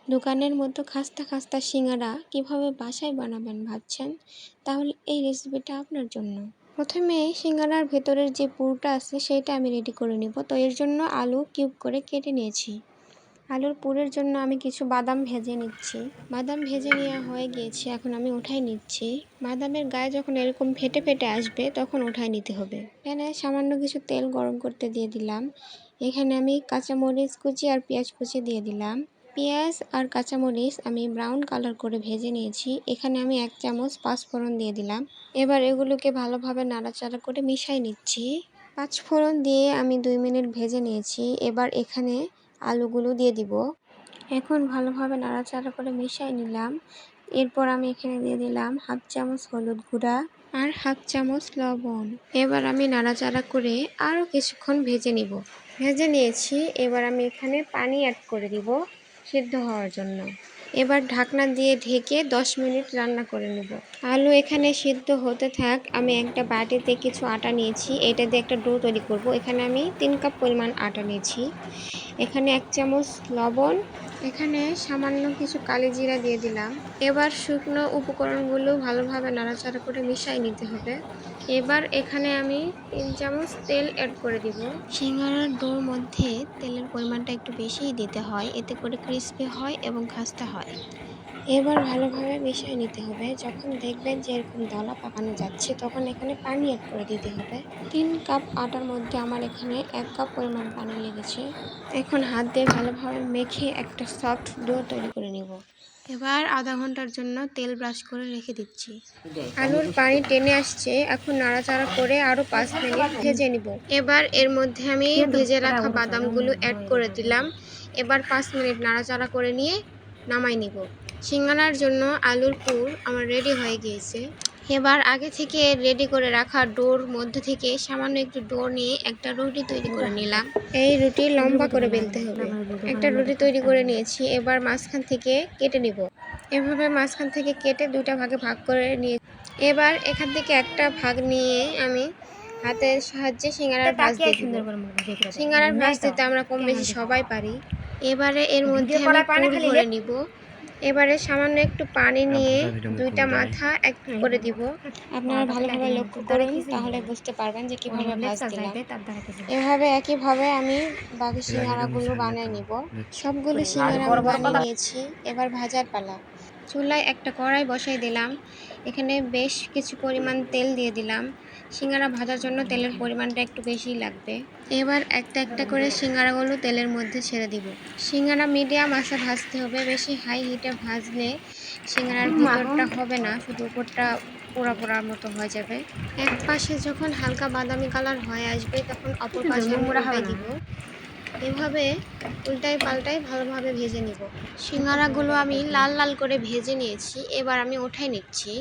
দোকানের মতো খাস্তা খাস্তা সিঙ্গারা কিভাবে বাসায় বানাবেন ভাবছেন? তাহলে এই রেসিপিটা আপনার জন্য। প্রথমে সিঙ্গারার ভেতরের যে পুরটা আছে সেটা আমি রেডি করে নিব। তো এর জন্য আলু কিউব করে কেটে নিয়েছি। আলুর পুরের জন্য আমি কিছু বাদাম ভেজে নিচ্ছি। বাদাম ভেজে নেওয়া হয়ে গিয়েছে, এখন আমি উঠাই নিচ্ছি। বাদামের গায়ে যখন এরকম ফেটে ফেটে আসবে তখন উঠাই নিতে হবে। এখানে সামান্য কিছু তেল গরম করতে দিয়ে দিলাম। এখানে আমি কাঁচামরিচ কুচি আর পেঁয়াজ কুচি দিয়ে দিলাম। পেঁয়াজ আর কাঁচামরিচ আমি ব্রাউন কালার করে ভেজে নিয়েছি। এখানে আমি 1 চামচ পাঁচফোড়ন দিয়ে দিলাম। এবার এগুলোকে ভালোভাবে নাড়াচাড়া করে মিশিয়ে নিচ্ছি। পাঁচফোড়ন দিয়ে আমি 2 মিনিট ভেজে নিয়েছি। এবার এখানে আলুগুলো দিয়ে দিব। এখন ভালোভাবে নাড়াচাড়া করে মিশিয়ে নিলাম। এরপর আমি এখানে দিয়ে দিলাম 1/2 চামচ হলুদ গুঁড়া আর 1/2 চামচ লবণ। এবার আমি নাড়াচাড়া করে আরও কিছুক্ষণ ভেজে নিব। ভেজে নিয়েছি। এবার আমি এখানে পানি অ্যাড করে দিব সিদ্ধ হওয়ার জন্য। এবার ঢাকনা দিয়ে ঢেকে 10 মিনিট রান্না করে নেব। আলু এখানে সিদ্ধ হতে থাক, আমি একটা বাটিতে কিছু আটা নিয়েছি। এটা দিয়ে একটা ডো তৈরি করব। এখানে আমি 3 কাপ পরিমাণ আটা নিয়েছি। এখানে 1 চামচ লবণ, এখানে সামান্য কিছু কালি জিরা দিয়ে দিলাম। এবার শুকনো উপকরণগুলো ভালোভাবে নাড়াচাড়া করে মিশিয়ে নিতে হবে। এবার এখানে আমি 3 চামচ তেল অ্যাড করে দিব। সিঙ্গারার ডোর মধ্যে তেলের পরিমাণটা একটু বেশিই দিতে হয়, এতে করে ক্রিস্পি হয় এবং খাস্তা হয়। এবার ভালোভাবে মিশিয়ে নিতে হবে। যখন দেখবেন যে এরকম দলা পাকানো যাচ্ছে তখন এখানে পানি অ্যাড করে দিতে হবে। 3 কাপ আটার মধ্যে আমার এখানে 1 কাপ পরিমাণ পানি লেগেছে। এখন হাত দিয়ে ভালোভাবে মেখে একটা সফট ডো তৈরি করে নিব। এবার আধা ঘন্টার জন্য তেল ব্রাশ করে রেখে দিচ্ছি। আলুর পানি টেনে আসছে, এখন নাড়াচাড়া করে আরও 5 মিনিট ভেজে নিব। এবার এর মধ্যে আমি ভেজে রাখা বাদামগুলো অ্যাড করে দিলাম। এবার 5 মিনিট নাড়াচাড়া করে নিয়ে নামাই নিব। সিঙ্গারার জন্য আলুর পুর আমার রেডি হয়ে গিয়েছে। এবার আগে থেকে রেডি করে রাখা ডোর মধ্যে থেকে সামান্য একটু ডো নিয়ে একটা রুটি তৈরি করে নিলাম। এই রুটি লম্বা করে বেলতে হবে। একটা রুটি তৈরি করে নিয়েছি। এবার মাঝখান থেকে কেটে নিব। এভাবে মাঝখান থেকে কেটে 2টা ভাগে ভাগ করে নিয়ে এবার এখান থেকে একটা ভাগ নিয়ে আমি হাতের সাহায্যে সিঙ্গারার ভাঁজ দিয়ে দিব। সিঙ্গারার ভাঁজ দিতে আমরা কম বেশি সবাই পারি। এবারে এর মধ্যে আমি পুর ভরে নিব। এবারে সামান্য একটু পানি নিয়ে 2টা মাথা এক করে দিব। আপনারা ভালোভাবে লক্ষ্য করুন, তাহলে বুঝতে পারবেন যে কিভাবে ভাঁজ দিলাম। এভাবে একইভাবে আমি বাকি সিঙ্গারাগুলো বানিয়ে নিব। সবগুলো সিঙ্গারা আমি বানিয়ে নিয়েছি। এবার ভাজার পালা। চুলায় একটা কড়াই বসাই দিলাম। এখানে বেশ কিছু পরিমাণ তেল দিয়ে দিলাম। সিঙ্গারা ভাজার জন্য তেলের পরিমাণটা একটু বেশিই লাগবে। এবার একটা একটা করে সিঙ্গারাগুলো তেলের মধ্যে ছেড়ে দিব। সিঙ্গারা মিডিয়াম আঁচে ভাজতে হবে, বেশি হাই হিটে ভাজলে সিঙ্গারার ভিতরটা হবে না, শুধু উপরটা পোড়া পোড়ার মতো হয়ে যাবে। এক পাশে যখন হালকা বাদামি কালার হয়ে আসবে তখন অপর পাশে আমি উল্টাই দিব। এভাবে উল্টাই পাল্টাই ভালোভাবে ভেজে নিব। সিঙ্গারাগুলো আমি লাল লাল করে ভেজে নিয়েছি। এবার আমি উঠাই নিচ্ছি।